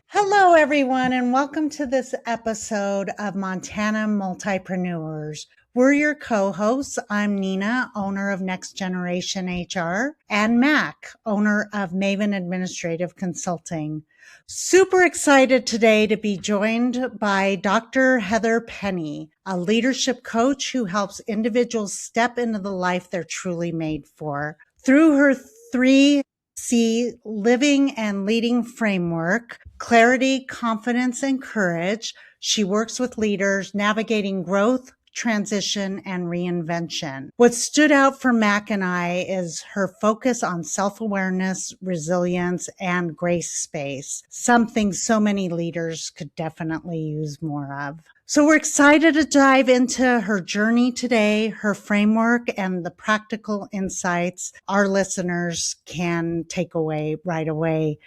Hello, everyone, and welcome to this episode of Montana Multipreneurs. We're your co hosts. I'm Nina, owner of Next Generation HR, and Mac, owner of Maven Administrative Consulting. Super excited today to be joined by Dr. Heather Penny, a leadership coach who helps individuals step into the life they're truly made for. Through her three C living and leading framework, clarity, confidence, and courage. She works with leaders navigating growth, transition, and reinvention. What stood out for Mac and I is her focus on self-awareness, resilience, and grace space, something so many leaders could definitely use more of. So we're excited to dive into her journey today, her framework, and the practical insights our listeners can take away right away.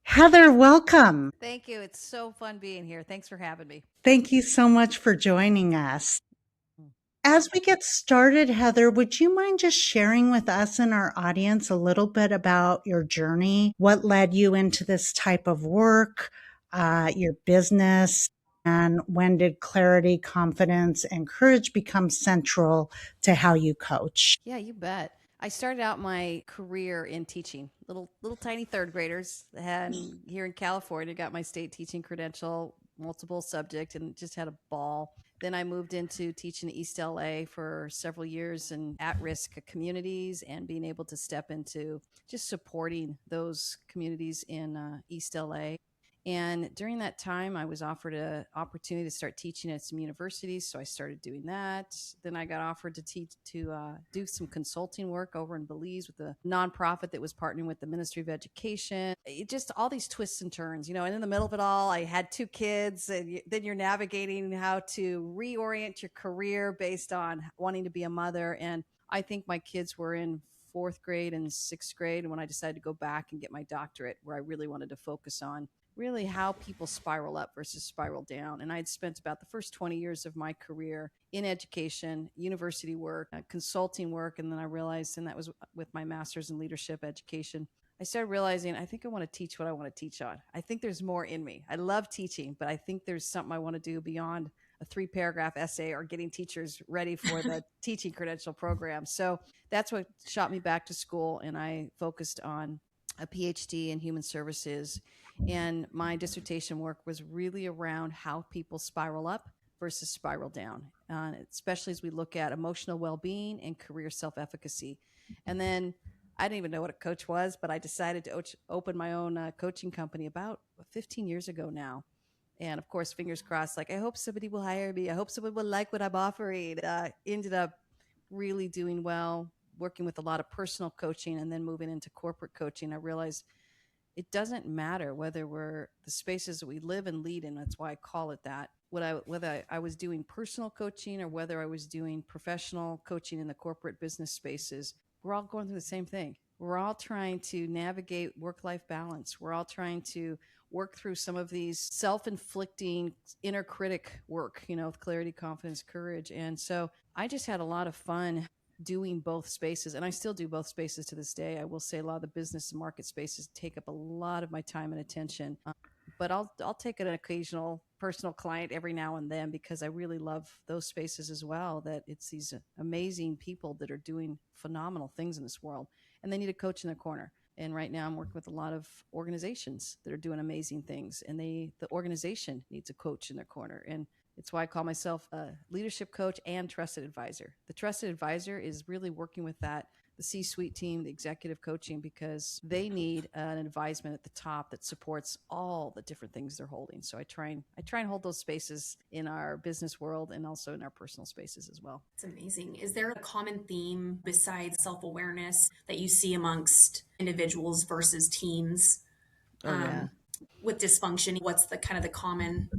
Heather, welcome. Thank you. It's so fun being here. Thanks for having me. Thank you so much for joining us. As we get started, Heather, would you mind just sharing with us and our audience a little bit about your journey? What led you into this type of work, your business, and when did clarity, confidence, and courage become central to how you coach? Yeah, you bet. I started out my career in teaching, little tiny third graders, and here in California, got my state teaching credential, multiple subject, and just had a ball. Then I moved into teaching in East LA for several years and at-risk communities, and being able to step into just supporting those communities in East LA. And during that time, I was offered an opportunity to start teaching at some universities. So I started doing that. Then I got offered to teach do some consulting work over in Belize with a nonprofit that was partnering with the Ministry of Education. Just all these twists and turns, and in the middle of it all, I had two kids. And then you're navigating how to reorient your career based on wanting to be a mother. And I think my kids were in fourth grade and sixth grade. And when I decided to go back and get my doctorate, where I really wanted to focus on really how people spiral up versus spiral down. And I'd spent about the first 20 years of my career in education, university work, consulting work. And then I realized, and that was with my master's in leadership education, I started realizing I think I want to teach what I want to teach on. I think there's more in me. I love teaching, but I think there's something I want to do beyond a 3-paragraph essay or getting teachers ready for the teaching credential program. So that's what shot me back to school. And I focused on a PhD in human services. And my dissertation work was really around how people spiral up versus spiral down, especially as we look at emotional well-being and career self-efficacy. And then I didn't even know what a coach was, but I decided to open my own coaching company about 15 years ago now. And of course, fingers crossed, like, I hope somebody will hire me. I hope somebody will like what I'm offering. Ended up really doing well, working with a lot of personal coaching and then moving into corporate coaching. I realized it doesn't matter whether we're the spaces that we live and lead in. That's why I call it that. Whether I was doing personal coaching or whether I was doing professional coaching in the corporate business spaces, we're all going through the same thing. We're all trying to navigate work-life balance. We're all trying to work through some of these self-inflicting inner critic work, with clarity, confidence, courage. And so I just had a lot of fun doing both spaces, and I still do both spaces to this day. I will say a lot of the business and market spaces take up a lot of my time and attention, but I'll take an occasional personal client every now and then because I really love those spaces as well. That it's these amazing people that are doing phenomenal things in this world, and they need a coach in their corner. And right now, I'm working with a lot of organizations that are doing amazing things, and the organization needs a coach in their corner. And it's why I call myself a leadership coach and trusted advisor. The trusted advisor is really working with the C-suite team, the executive coaching, because they need an advisement at the top that supports all the different things they're holding. So I try and hold those spaces in our business world and also in our personal spaces as well. It's amazing. Is there a common theme besides self-awareness that you see amongst individuals versus teams? Oh, yeah. With dysfunction, what's the kind of the common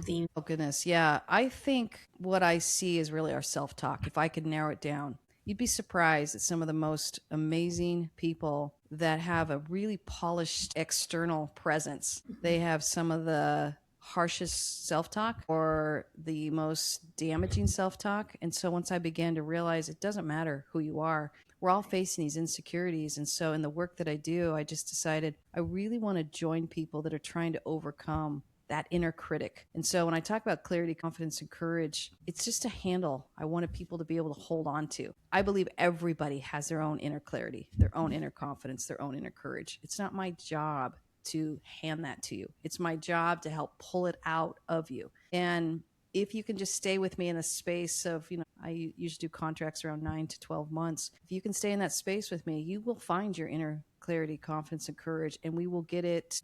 theme? Oh, goodness. Yeah. I think what I see is really our self-talk. If I could narrow it down, you'd be surprised at some of the most amazing people that have a really polished external presence. They have some of the harshest self-talk or the most damaging self-talk. And so once I began to realize it doesn't matter who you are, we're all facing these insecurities. And so in the work that I do, I just decided I really want to join people that are trying to overcome that inner critic. And so when I talk about clarity, confidence, and courage, it's just a handle I wanted people to be able to hold on to. I believe everybody has their own inner clarity, their own inner confidence, their own inner courage. It's not my job to hand that to you. It's my job to help pull it out of you. And if you can just stay with me in a space of, I usually do contracts around 9 to 12 months. If you can stay in that space with me, you will find your inner clarity, confidence, and courage, and we will get it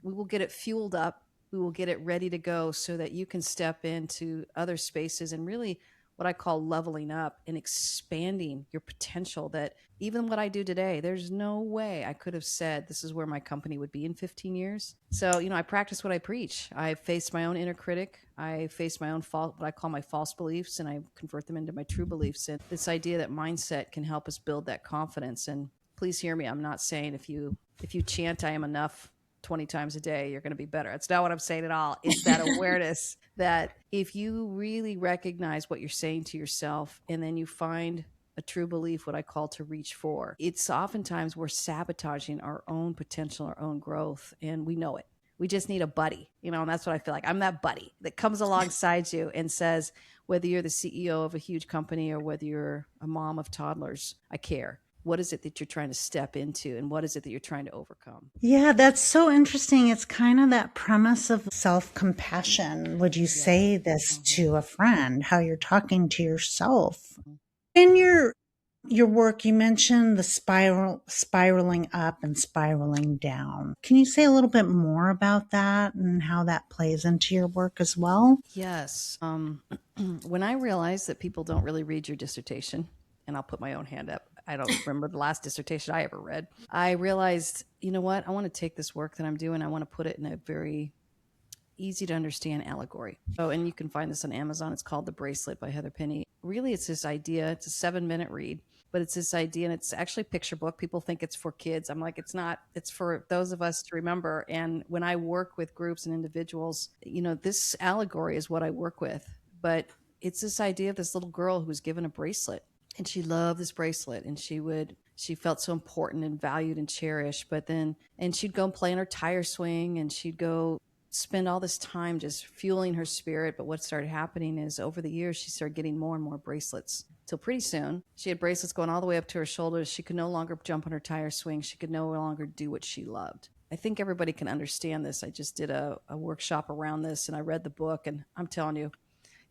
fueled up. We will get it ready to go so that you can step into other spaces and really what I call leveling up and expanding your potential. That even what I do today, there's no way I could have said this is where my company would be in 15 years. So, I practice what I preach. I face my own inner critic. I face my own what I call my false beliefs, and I convert them into my true beliefs. And this idea that mindset can help us build that confidence. And please hear me. I'm not saying if you chant I am enough 20 times a day, you're going to be better. That's not what I'm saying at all. It's that awareness that if you really recognize what you're saying to yourself and then you find a true belief, what I call to reach for, it's oftentimes we're sabotaging our own potential, our own growth, and we know it. We just need a buddy, and that's what I feel like. I'm that buddy that comes alongside you and says, whether you're the CEO of a huge company or whether you're a mom of toddlers, I care. What is it that you're trying to step into, and what is it that you're trying to overcome? Yeah, that's so interesting. It's kind of that premise of self-compassion. Would you say this to a friend, how you're talking to yourself? In your work, you mentioned the spiraling up and spiraling down. Can you say a little bit more about that and how that plays into your work as well? Yes. When I realized that people don't really read your dissertation, and I'll put my own hand up, I don't remember the last dissertation I ever read. I realized, you know what? I want to take this work that I'm doing. I want to put it in a very easy to understand allegory. Oh, and you can find this on Amazon. It's called The Bracelet by Heather Penny. Really, it's this idea. It's a 7-minute read, but it's this idea, and it's actually a picture book. People think it's for kids. I'm like, it's not. It's for those of us to remember. And when I work with groups and individuals, this allegory is what I work with. But it's this idea of this little girl who was given a bracelet. And she loved this bracelet, and she felt so important and valued and cherished. And she'd go and play in her tire swing, and she'd go spend all this time just fueling her spirit. But what started happening is over the years, she started getting more and more bracelets. Till pretty soon, she had bracelets going all the way up to her shoulders. She could no longer jump on her tire swing. She could no longer do what she loved. I think everybody can understand this. I just did a workshop around this, and I read the book, and I'm telling you,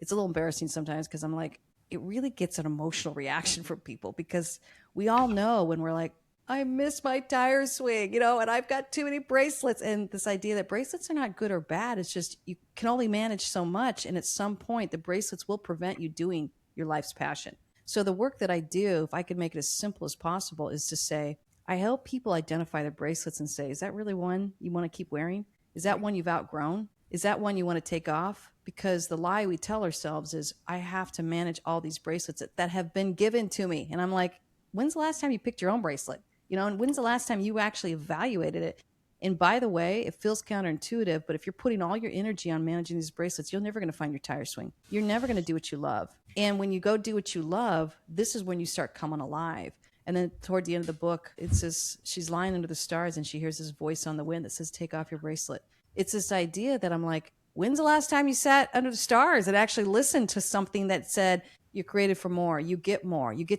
it's a little embarrassing sometimes because I'm like, it really gets an emotional reaction from people because we all know when we're like, I miss my tire swing, and I've got too many bracelets. And this idea that bracelets are not good or bad. It's just you can only manage so much. And at some point, the bracelets will prevent you doing your life's passion. So the work that I do, if I could make it as simple as possible, is to say, I help people identify their bracelets and say, is that really one you want to keep wearing? Is that one you've outgrown? Is that one you want to take off? Because the lie we tell ourselves is, I have to manage all these bracelets that have been given to me. And I'm like, when's the last time you picked your own bracelet? And when's the last time you actually evaluated it? And by the way, it feels counterintuitive, but if you're putting all your energy on managing these bracelets, you're never going to find your tire swing. You're never going to do what you love. And when you go do what you love, this is when you start coming alive. And then toward the end of the book, it says she's lying under the stars and she hears this voice on the wind that says, take off your bracelet. It's this idea that I'm like, when's the last time you sat under the stars and actually listened to something that said, you're created for more, you get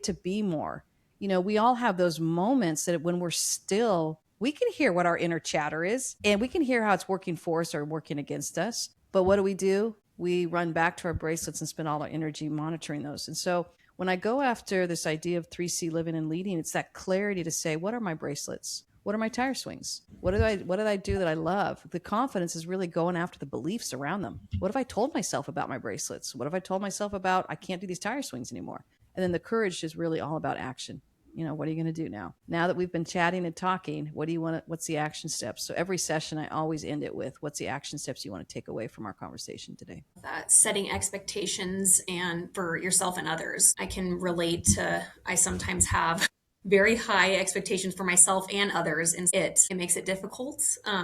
to be more. We all have those moments that when we're still, we can hear what our inner chatter is, and we can hear how it's working for us or working against us. But what do? We run back to our bracelets and spend all our energy monitoring those. And so when I go after this idea of 3C living and leading, it's that clarity to say, what are my bracelets? What are my tire swings? What did I do that I love? The confidence is really going after the beliefs around them. What have I told myself about my bracelets? What have I told myself about I can't do these tire swings anymore? And then the courage is really all about action. What are you going to do now? Now that we've been chatting and talking, what's the action steps? So every session, I always end it with, what's the action steps you want to take away from our conversation today? Setting expectations and for yourself and others. I can relate to, I sometimes have very high expectations for myself and others, and it makes it difficult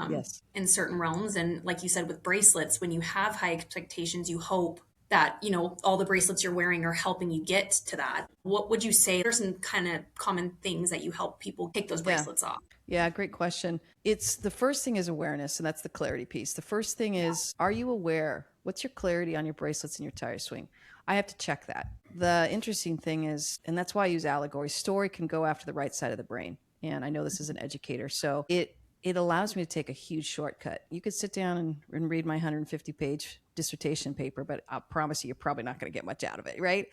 Yes. in certain realms. And like you said, with bracelets, when you have high expectations, you hope that, all the bracelets you're wearing are helping you get to that. What would you say are some kind of common things that you help people take those bracelets off? Yeah, great question. It's the first thing is awareness, and that's the clarity piece. The first thing is, are you aware? What's your clarity on your bracelets and your tire swing? I have to check that. The interesting thing is, and that's why I use allegory, story can go after the right side of the brain. And I know this is an educator, so it allows me to take a huge shortcut. You could sit down and read my 150-page dissertation paper, but I promise you're probably not going to get much out of it, right?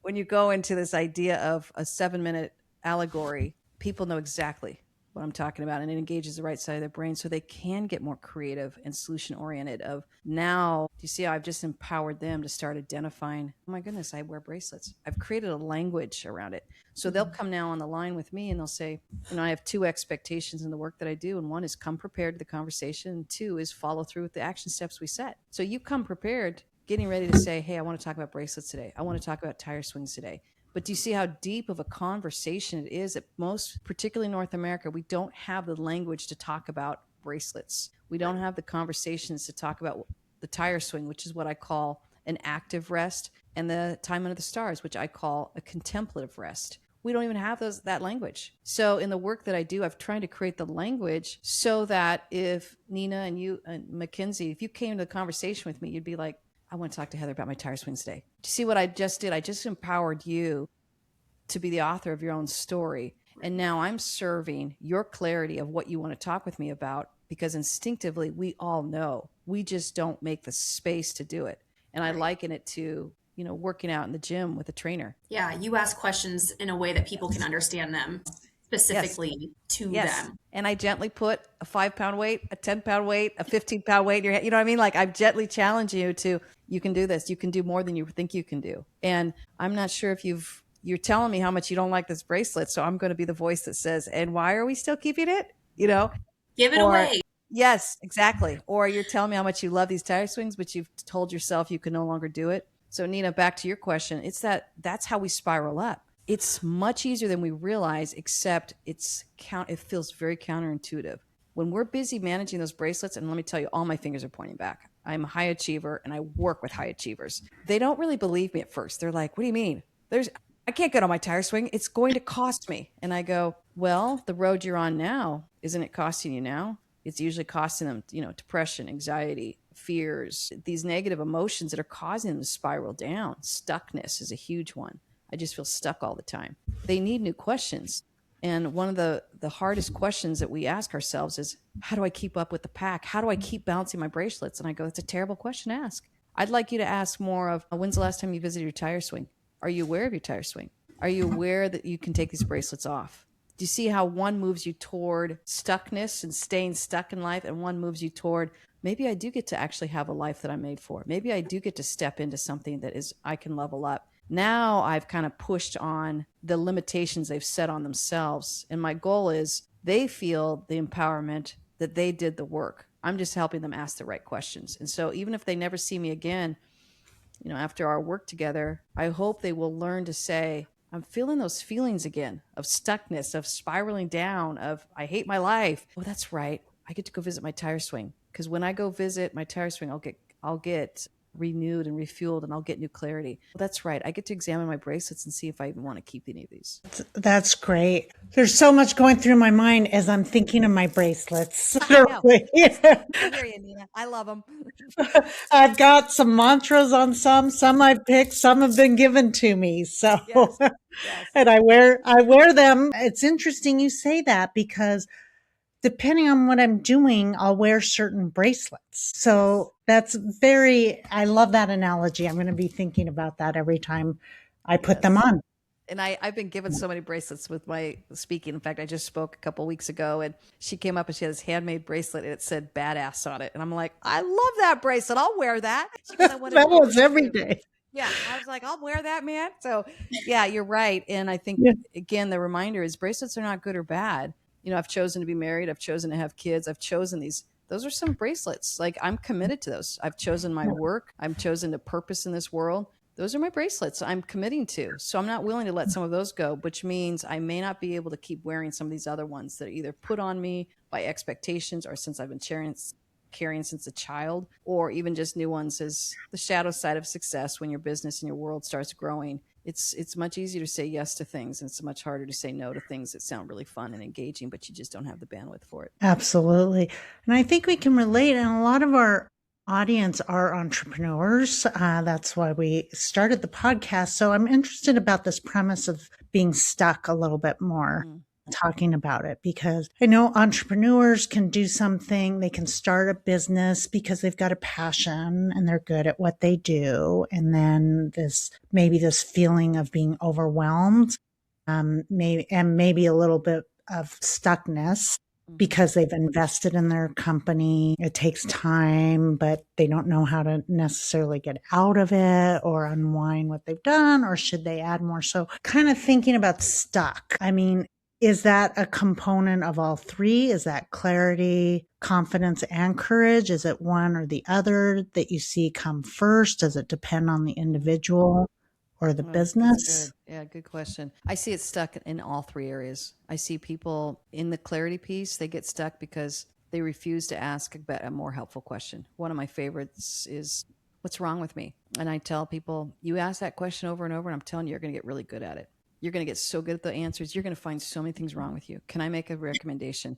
When you go into this idea of a 7-minute allegory, people know exactly what I'm talking about, and it engages the right side of their brain so they can get more creative and solution oriented. Of now, do you see how I've just empowered them to start identifying, oh my goodness, I wear bracelets. I've created a language around it. So they'll come now on the line with me and they'll say, I have 2 expectations in the work that I do. And one is come prepared to the conversation. And 2 is follow through with the action steps we set. So you come prepared, getting ready to say, hey, I want to talk about bracelets today. I want to talk about tire swings today. But do you see how deep of a conversation it is that most, particularly North America, we don't have the language to talk about bracelets. We don't have the conversations to talk about the tire swing, which is what I call an active rest, and the time under the stars, which I call a contemplative rest. We don't even have that language. So in the work that I do, I've tried to create the language so that if Nina and you and Mackenzie, if you came to the conversation with me, you'd be like, I want to talk to Heather about my tire swings today. Do you see what I just did? I just empowered you to be the author of your own story. And now I'm serving your clarity of what you want to talk with me about, because instinctively we all know. We just don't make the space to do it. And I liken it to, working out in the gym with a trainer. Yeah, you ask questions in a way that people can understand them specifically to them. And I gently put a 5-pound weight, a 10-pound weight, a 15-pound weight in your head. You know what I mean? Like, I'm gently challenging you to, you can do this. You can do more than you think you can do. And I'm not sure if you're telling me how much you don't like this bracelet. So I'm going to be the voice that says, and why are we still keeping it? Give it away. Yes, exactly. Or you're telling me how much you love these tire swings, but you've told yourself you can no longer do it. So Nina, back to your question, that's how we spiral up. It's much easier than we realize, except it feels very counterintuitive. When we're busy managing those bracelets, and let me tell you, all my fingers are pointing back. I'm a high achiever and I work with high achievers. They don't really believe me at first. They're like, what do you mean? I can't get on my tire swing. It's going to cost me. And I go, well, the road you're on now, isn't it costing you now? It's usually costing them, depression, anxiety, fears, these negative emotions that are causing them to spiral down. Stuckness is a huge one. I just feel stuck all the time. They need new questions. And one of the hardest questions that we ask ourselves is, how do I keep up with the pack? How do I keep balancing my bracelets? And I go, that's a terrible question to ask. I'd like you to ask more of, when's the last time you visited your tire swing? Are you aware of your tire swing? Are you aware that you can take these bracelets off? Do you see how one moves you toward stuckness and staying stuck in life, and one moves you toward, maybe I do get to actually have a life that I'm made for. Maybe I do get to step into something that is, I can level up. Now I've kind of pushed on the limitations they've set on themselves. And my goal is they feel the empowerment that they did the work. I'm just helping them ask the right questions. And so even if they never see me again, after our work together, I hope they will learn to say, I'm feeling those feelings again of stuckness, of spiraling down, of I hate my life. Oh, that's right. I get to go visit my tire swing. Because when I go visit my tire swing, I'll get renewed and refueled, and I'll get new clarity. Well, that's right. I get to examine my bracelets and see if I even want to keep any of these. That's great. There's so much going through my mind as I'm thinking of my bracelets. I know. I hear you, Nina. I love them. I've got some mantras on some I've picked, some have been given to me. So, Yes. And I wear them. It's interesting you say that, because depending on what I'm doing, I'll wear certain bracelets. So I love that analogy. I'm going to be thinking about that every time I put them on. And I've been given so many bracelets with my speaking. In fact, I just spoke a couple of weeks ago, and she came up and she had this handmade bracelet and it said badass on it. And I'm like, I love that bracelet. I'll wear that. She goes, that was every day. Yeah. I was like, I'll wear that, man. So yeah, you're right. And I think, again, the reminder is bracelets are not good or bad. I've chosen to be married. I've chosen to have kids. I've chosen these. Those are some bracelets. Like, I'm committed to those. I've chosen my work. I've chosen a purpose in this world. Those are my bracelets I'm committing to. So I'm not willing to let some of those go, which means I may not be able to keep wearing some of these other ones that are either put on me by expectations or since I've been sharing carrying since a child, or even just new ones as the shadow side of success. When your business and your world starts growing, it's much easier to say yes to things, and it's much harder to say no to things that sound really fun and engaging, but you just don't have the bandwidth for it. Absolutely. And I think we can relate. And a lot of our audience are entrepreneurs. That's why we started the podcast. So I'm interested about this premise of being stuck a little bit more. Talking about it, because I know entrepreneurs can do something, they can start a business because they've got a passion and they're good at what they do. And then maybe this feeling of being overwhelmed, maybe a little bit of stuckness because they've invested in their company. It takes time, but they don't know how to necessarily get out of it or unwind what they've done, or should they add more? So kind of thinking about stuck. I mean, is that a component of all three? Is that clarity, confidence, and courage? Is it one or the other that you see come first? Does it depend on the individual or the business? Good. Yeah, good question. I see it stuck in all three areas. I see people in the clarity piece, they get stuck because they refuse to ask a more helpful question. One of my favorites is, what's wrong with me? And I tell people, you ask that question over and over, and I'm telling you, you're going to get really good at it. You're going to get so good at the answers. You're going to find so many things wrong with you. Can I make a recommendation?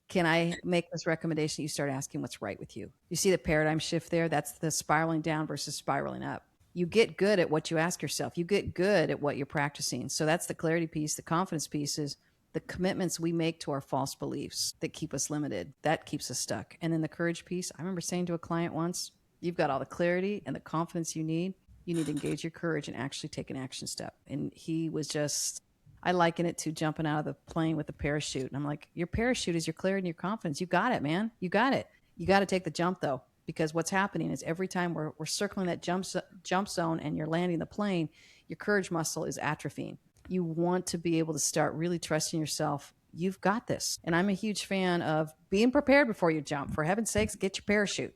Can I make this recommendation? You start asking what's right with you. You see the paradigm shift there? That's the spiraling down versus spiraling up. You get good at what you ask yourself. You get good at what you're practicing. So that's the clarity piece. The confidence piece is the commitments we make to our false beliefs that keep us limited. That keeps us stuck. And then the courage piece, I remember saying to a client once, you've got all the clarity and the confidence you need. You need to engage your courage and actually take an action step. And he was just, I liken it to jumping out of the plane with a parachute. And I'm like, your parachute is your clarity and your confidence. You got it, man. You got it. You got to take the jump though, because what's happening is every time we're circling that jump zone and you're landing the plane, your courage muscle is atrophying. You want to be able to start really trusting yourself. You've got this. And I'm a huge fan of being prepared before you jump. For heaven's sakes, get your parachute.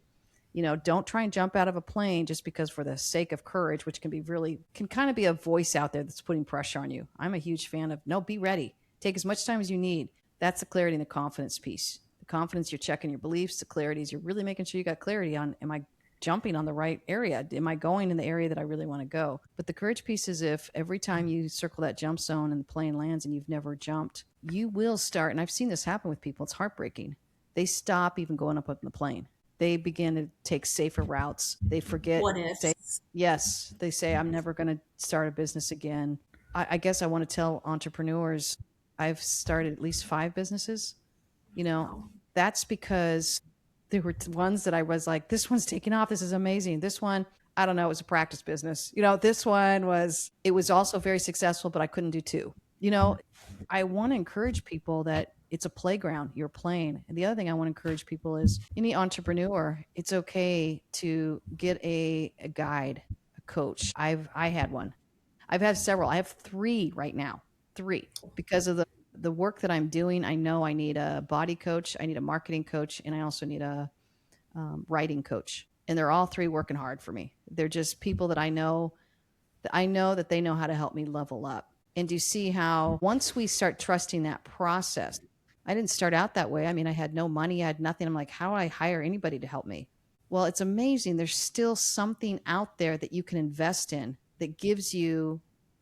Don't try and jump out of a plane just because for the sake of courage, which can kind of be a voice out there that's putting pressure on you. I'm a huge fan of, no, be ready. Take as much time as you need. That's the clarity and the confidence piece. The confidence, you're checking your beliefs. The clarity is you're really making sure you got clarity on, am I jumping on the right area? Am I going in the area that I really want to go? But the courage piece is, if every time you circle that jump zone and the plane lands and you've never jumped, you will start, and I've seen this happen with people, it's heartbreaking. They stop even going up in the plane. They begin to take safer routes. They forget. What if? They say, I'm never going to start a business again. I guess I want to tell entrepreneurs, I've started at least 5 businesses. That's because there were ones that I was like, this one's taking off. This is amazing. This one, I don't know, it was a practice business. This one it was also very successful, but I couldn't do 2. I want to encourage people that it's a playground. You're playing. And the other thing I want to encourage people is, any entrepreneur, it's okay to get a guide, a coach. I had one. I've had several. I have 3 right now. 3. Because of the work that I'm doing, I know I need a body coach, I need a marketing coach, and I also need a writing coach. And they're all 3 working hard for me. They're just people that I know that they know how to help me level up. And do you see how once we start trusting that process, I didn't start out that way. I mean, I had no money, I had nothing. I'm like, how do I hire anybody to help me? Well, it's amazing. There's still something out there that you can invest in that gives you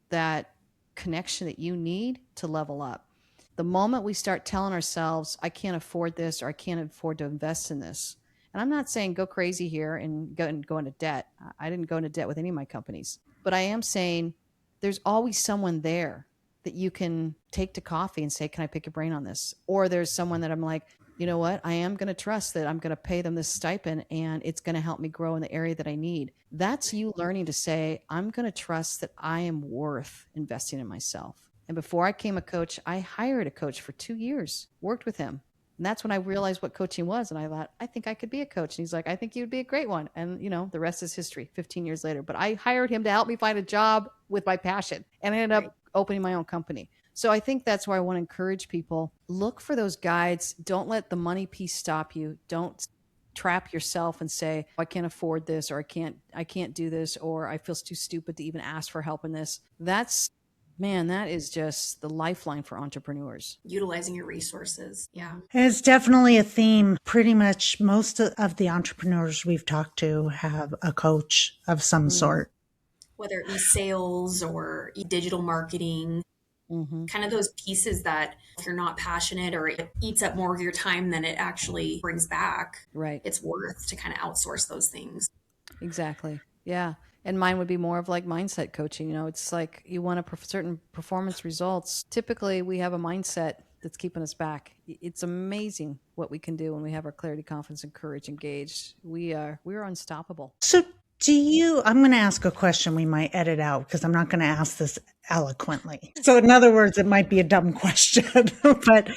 that connection that you need to level up. The moment we start telling ourselves, I can't afford this, or I can't afford to invest in this. And I'm not saying go crazy here and go into debt. I didn't go into debt with any of my companies. But I am saying there's always someone there that you can take to coffee and say, can I pick your brain on this? Or there's someone that I'm like, you know what? I am going to trust that I'm going to pay them this stipend and it's going to help me grow in the area that I need. That's you learning to say, I'm going to trust that I am worth investing in myself. And before I became a coach, I hired a coach for 2 years, worked with him. And that's when I realized what coaching was. And I thought, I think I could be a coach. And he's like, I think you'd be a great one. And the rest is history, 15 years later. But I hired him to help me find a job with my passion. And I ended up opening my own company. So I think that's where I want to encourage people. Look for those guides. Don't let the money piece stop you. Don't trap yourself and say, I can't afford this, or I can't do this, or I feel too stupid to even ask for help in this. That's Man, that is just the lifeline for entrepreneurs. Utilizing your resources. Yeah. It's definitely a theme. Pretty much most of the entrepreneurs we've talked to have a coach of some sort. Whether it be sales or digital marketing, kind of those pieces that if you're not passionate or it eats up more of your time than it actually brings back, Right. it's worth to kind of outsource those things. Exactly. Yeah. And mine would be more of like mindset coaching. You know, it's like you want certain performance results. Typically, we have a mindset that's keeping us back. It's amazing what we can do when we have our clarity, confidence, and courage engaged. We are unstoppable. So I'm going to ask a question we might edit out because I'm not going to ask this eloquently. So in other words, it might be a dumb question, but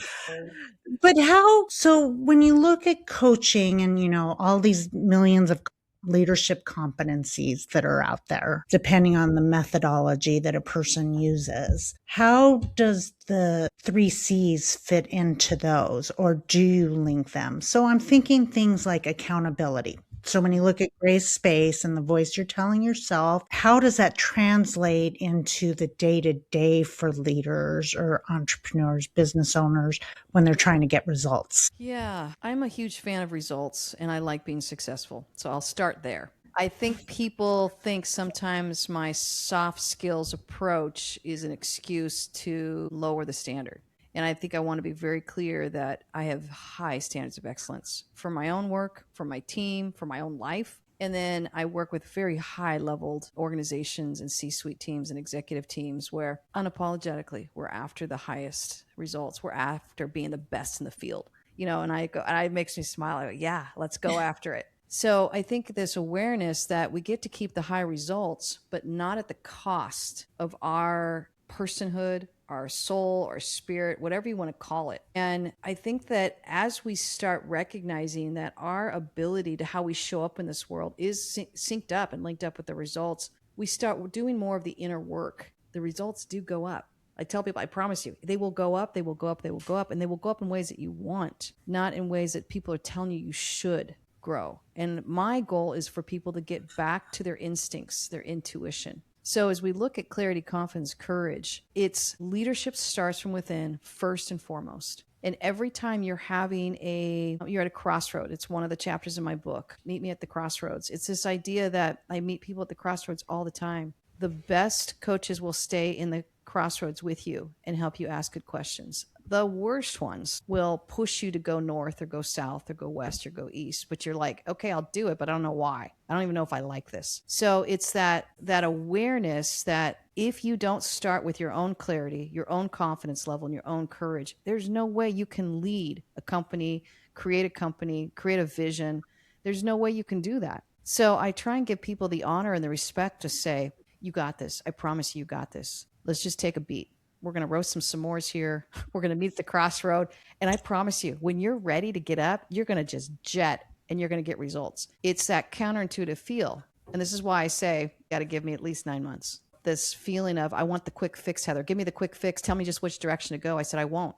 so when you look at coaching and, all these millions of leadership competencies that are out there, depending on the methodology that a person uses, how does the 3 C's fit into those, or do you link them? So I'm thinking things like accountability. So when you look at gray space and the voice you're telling yourself, how does that translate into the day-to-day for leaders or entrepreneurs, business owners, when they're trying to get results? Yeah, I'm a huge fan of results and I like being successful. So I'll start there. I think people think sometimes my soft skills approach is an excuse to lower the standard. And I think I want to be very clear that I have high standards of excellence for my own work, for my team, for my own life. And then I work with very high leveled organizations and C-suite teams and executive teams where unapologetically we're after the highest results. We're after being the best in the field. And it makes me smile. I go, yeah, let's go after it. So I think this awareness that we get to keep the high results, but not at the cost of our personhood, our soul, our spirit, whatever you want to call it. And I think that as we start recognizing that our ability to how we show up in this world is synced up and linked up with the results, we start doing more of the inner work. The results do go up. I tell people, I promise you, they will go up, they will go up, they will go up, and they will go up in ways that you want, not in ways that people are telling you should grow. And my goal is for people to get back to their instincts, their intuition. So as we look at clarity, confidence, courage, it's leadership starts from within first and foremost. And every time you're at a crossroad, it's one of the chapters in my book, Meet Me at the Crossroads. It's this idea that I meet people at the crossroads all the time. The best coaches will stay in the crossroads with you and help you ask good questions. The worst ones will push you to go north or go south or go west or go east. But you're like, okay, I'll do it, but I don't know why. I don't even know if I like this. So it's that awareness that if you don't start with your own clarity, your own confidence level, and your own courage, there's no way you can lead a company, create a vision. There's no way you can do that. So I try and give people the honor and the respect to say, you got this. I promise you got this. Let's just take a beat. We're going to roast some s'mores here. We're going to meet at the crossroad. And I promise you, when you're ready to get up, you're going to just jet and you're going to get results. It's that counterintuitive feel. And this is why I say, you got to give me at least 9 months. This feeling of, I want the quick fix, Heather. Give me the quick fix. Tell me just which direction to go. I said, I won't.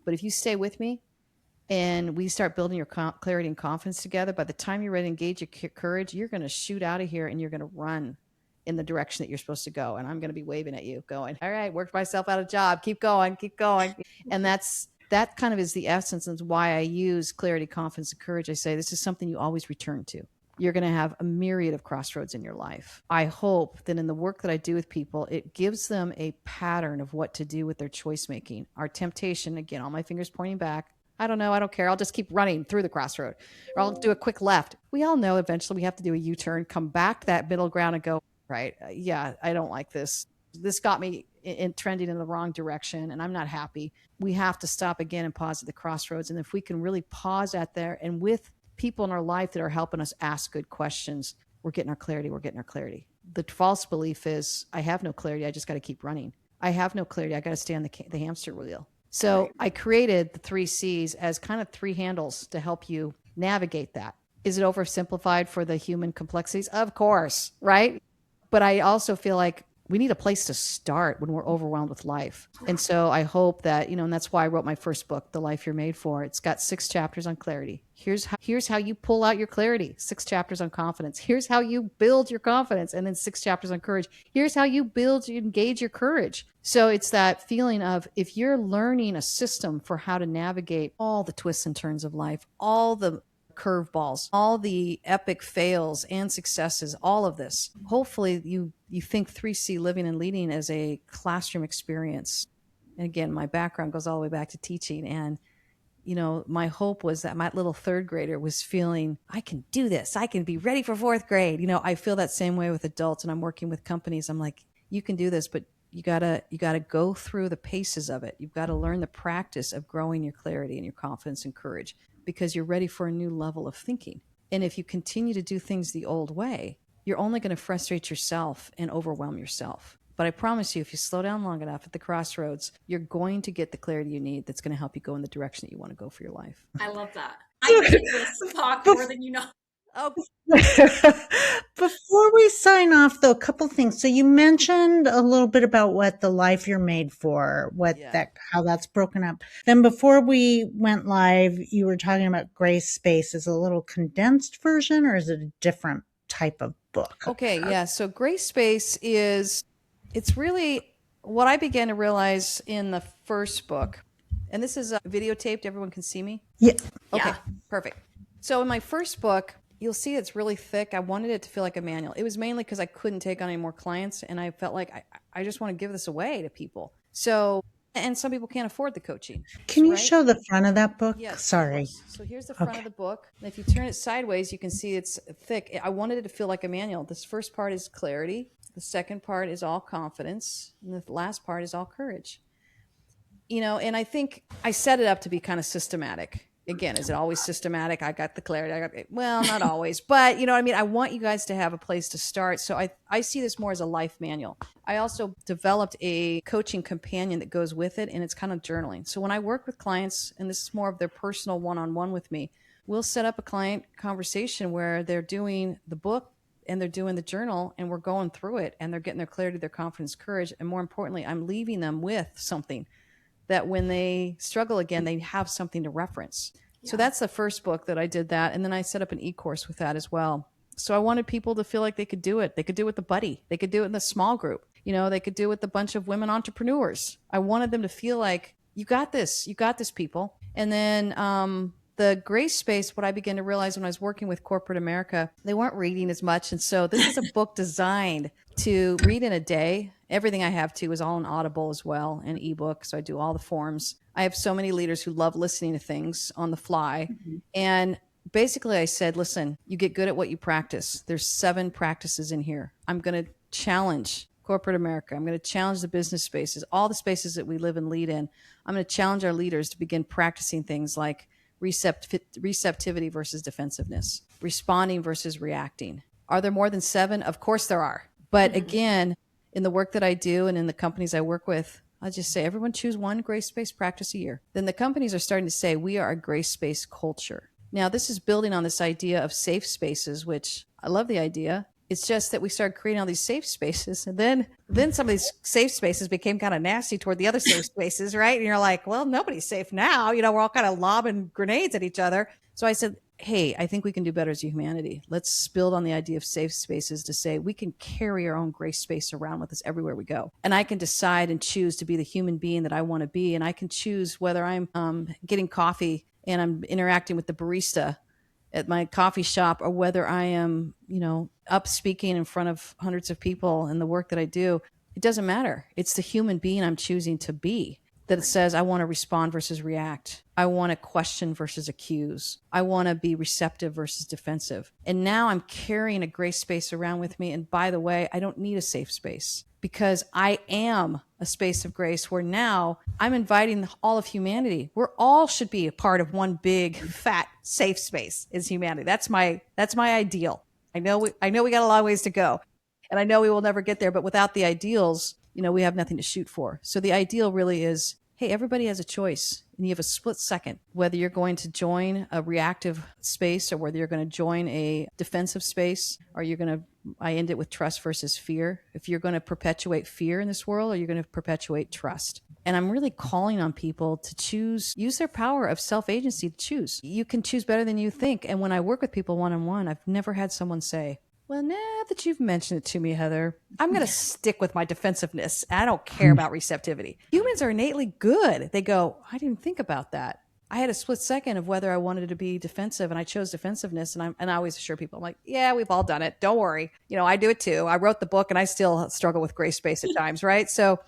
But if you stay with me and we start building your clarity and confidence together, by the time you're ready to engage your courage, you're going to shoot out of here and you're going to run in the direction that you're supposed to go. And I'm going to be waving at you going, all right, worked myself out of job. Keep going, keep going. And that kind of is the essence and why I use clarity, confidence, and courage. I say, this is something you always return to. You're going to have a myriad of crossroads in your life. I hope that in the work that I do with people, it gives them a pattern of what to do with their choice making. Our temptation, again, all my fingers pointing back. I don't know. I don't care. I'll just keep running through the crossroad, or I'll do a quick left. We all know eventually we have to do a U-turn, come back to that middle ground and go, right, yeah, I don't like this. This got me trending in the wrong direction and I'm not happy. We have to stop again and pause at the crossroads. And if we can really pause at there and with people in our life that are helping us ask good questions, we're getting our clarity. The false belief is, I have no clarity. I just got to keep running. I have no clarity. I got to stay on the hamster wheel. So right. I created the 3 C's as kind of 3 handles to help you navigate that. Is it oversimplified for the human complexities? Of course, right? But I also feel like we need a place to start when we're overwhelmed with life. And so I hope that, and that's why I wrote my first book, The Life You're Made For. It's got 6 chapters on clarity. Here's how you pull out your clarity. 6 chapters on confidence. Here's how you build your confidence. And then 6 chapters on courage. Here's how you engage your courage. So it's that feeling of, if you're learning a system for how to navigate all the twists and turns of life, all the curveballs, all the epic fails and successes, all of this, hopefully you think 3C living and leading as a classroom experience. And again, my background goes all the way back to teaching. And my hope was that my little 3rd grader was feeling, I can do this. I can be ready for 4th grade. I feel that same way with adults, and I'm working with companies. I'm like, you can do this, but you gotta go through the paces of it. You've got to learn the practice of growing your clarity and your confidence and courage, because you're ready for a new level of thinking. And if you continue to do things the old way, you're only going to frustrate yourself and overwhelm yourself. But I promise you, if you slow down long enough at the crossroads, you're going to get the clarity you need that's going to help you go in the direction that you want to go for your life. I love that. I get this talk more than you know. Oh, Before we sign off, though, a couple things. So you mentioned a little bit about what the life you're made for, how that's broken up. Then before we went live, you were talking about Gray Space. Is it a little condensed version, or is it a different type of book? Okay, yeah. So Gray Space it's really what I began to realize in the first book. And this is videotaped. Everyone can see me? Yeah. Okay, Yeah. Perfect. So in my first book, you'll see it's really thick. I wanted it to feel like a manual. It was mainly because I couldn't take on any more clients, and I felt like I just want to give this away to people. So, and some people can't afford the coaching. Can you show the front of that book? Yes. Sorry. So here's the front of the book. And if you turn it sideways, you can see it's thick. I wanted it to feel like a manual. This first part is clarity. The second part is all confidence. And the last part is all courage. And I think I set it up to be kind of systematic. Again, is it always systematic? I got the clarity. Well, not always, but you know what I mean? I want you guys to have a place to start. So I see this more as a life manual. I also developed a coaching companion that goes with it, and it's kind of journaling. So when I work with clients, and this is more of their personal one-on-one with me, we'll set up a client conversation where they're doing the book and they're doing the journal, and we're going through it, and they're getting their clarity, their confidence, courage. And more importantly, I'm leaving them with something that when they struggle again, they have something to reference. Yeah. So that's the first book that I did that. And then I set up an e-course with that as well. So I wanted people to feel like they could do it. They could do it with a buddy. They could do it in a small group. They could do it with a bunch of women entrepreneurs. I wanted them to feel like, you got this, people. And then the Gray Space, what I began to realize when I was working with corporate America, they weren't reading as much. And so this is a book designed to read in a day. Everything I have too is all in Audible as well, and ebook. So I do all the forms. I have so many leaders who love listening to things on the fly. Mm-hmm. And basically I said, listen, you get good at what you practice. There's 7 practices in here. I'm going to challenge corporate America. I'm going to challenge the business spaces, all the spaces that we live and lead in. I'm going to challenge our leaders to begin practicing things like receptivity versus defensiveness, responding versus reacting. Are there more than 7? Of course there are. But again, in the work that I do and in the companies I work with, I just say, everyone choose one Gray Space practice a year. Then the companies are starting to say, we are a Gray Space culture. Now, this is building on this idea of safe spaces, which I love the idea. It's just that we started creating all these safe spaces. And then some of these safe spaces became kind of nasty toward the other safe spaces, right? And you're like, well, nobody's safe now. We're all kind of lobbing grenades at each other. So I said, hey, I think we can do better as humanity. Let's build on the idea of safe spaces to say we can carry our own Gray Space around with us everywhere we go. And I can decide and choose to be the human being that I want to be. And I can choose whether I'm getting coffee and I'm interacting with the barista at my coffee shop, or whether I am, up speaking in front of hundreds of people in the work that I do. It doesn't matter. It's the human being I'm choosing to be. That it says, I want to respond versus react. I want to question versus accuse. I want to be receptive versus defensive. And now I'm carrying a Gray Space around with me. And by the way, I don't need a safe space, because I am a space of grace where now I'm inviting all of humanity. We're all should be a part of one big, fat, safe space is humanity. That's my ideal. I know we got a long ways to go, and I know we will never get there, but without the ideals, we have nothing to shoot for. So the ideal really is, hey, everybody has a choice, and you have a split second, whether you're going to join a reactive space or whether you're going to join a defensive space, or you're going to, I end it with trust versus fear. If you're going to perpetuate fear in this world, or you're going to perpetuate trust. And I'm really calling on people to choose, use their power of self-agency to choose. You can choose better than you think. And when I work with people one-on-one, I've never had someone say, well, now that you've mentioned it to me, Heather, I'm going to stick with my defensiveness. I don't care about receptivity. Humans are innately good. They go, I didn't think about that. I had a split second of whether I wanted to be defensive, and I chose defensiveness. And I always assure people, I'm like, yeah, we've all done it. Don't worry. You know, I do it too. I wrote the book and I still struggle with gray space at times, right? So,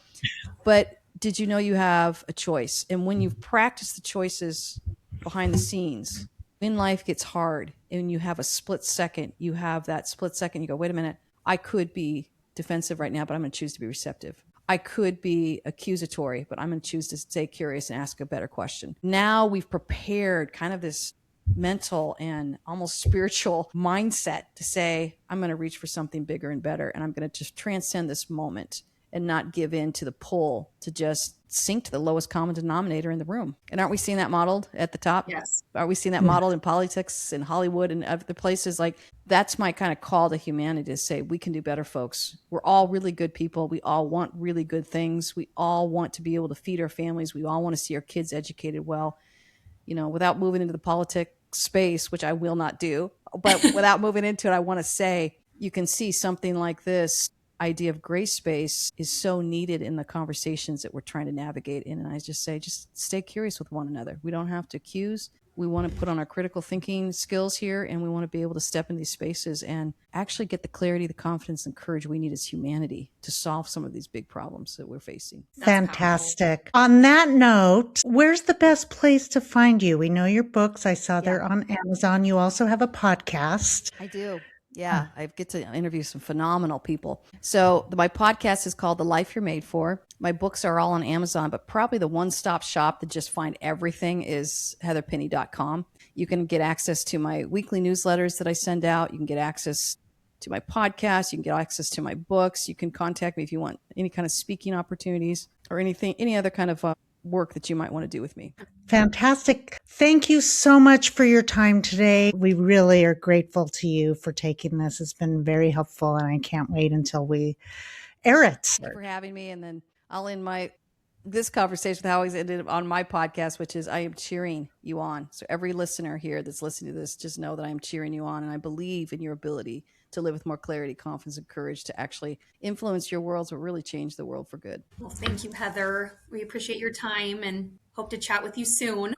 but did you know you have a choice? And when you've practiced the choices behind the scenes, when life gets hard and you have a split second, you have that split second, you go, wait a minute, I could be defensive right now, but I'm going to choose to be receptive. I could be accusatory, but I'm going to choose to stay curious and ask a better question. Now we've prepared kind of this mental and almost spiritual mindset to say, I'm going to reach for something bigger and better, and I'm going to just transcend this moment and not give in to the pull to just sink to the lowest common denominator in the room. And aren't we seeing that modeled at the top? Yes. Are we seeing that modeled in politics and Hollywood and other places? Like, that's my kind of call to humanity, to say, we can do better, folks. We're all really good people. We all want really good things. We all want to be able to feed our families. We all want to see our kids educated well, you know, without moving into the politics space, which I will not do. But without moving into it, I want to say, you can see something like this idea of gray space is so needed in the conversations that we're trying to navigate in. And I just say, just stay curious with one another. We don't have to accuse. We want to put on our critical thinking skills here, and we want to be able to step in these spaces and actually get the clarity, the confidence, and courage we need as humanity to solve some of these big problems that we're facing. That's Fantastic. On that note, where's the best place to find you? We know your books. I saw they're on Amazon. You also have a podcast. I do. Yeah, I get to interview some phenomenal people. So my podcast is called The Life You're Made For. My books are all on Amazon, but probably the one-stop shop to just find everything is heatherpinney.com. You can get access to my weekly newsletters that I send out. You can get access to my podcast. You can get access to my books. You can contact me if you want any kind of speaking opportunities or anything, any other kind of work that you might want to do with me. Fantastic. Thank you so much for your time today. We really are grateful to you for taking this. It's been very helpful, and I can't wait until we air it. Thank you for having me. And then I'll end this conversation with how I always ended on my podcast, which is, I am cheering you on. So every listener here that's listening to this, just know that I am cheering you on, and I believe in your ability to live with more clarity, confidence, and courage to actually influence your worlds, but really change the world for good. Well, thank you, Heather. We appreciate your time and hope to chat with you soon.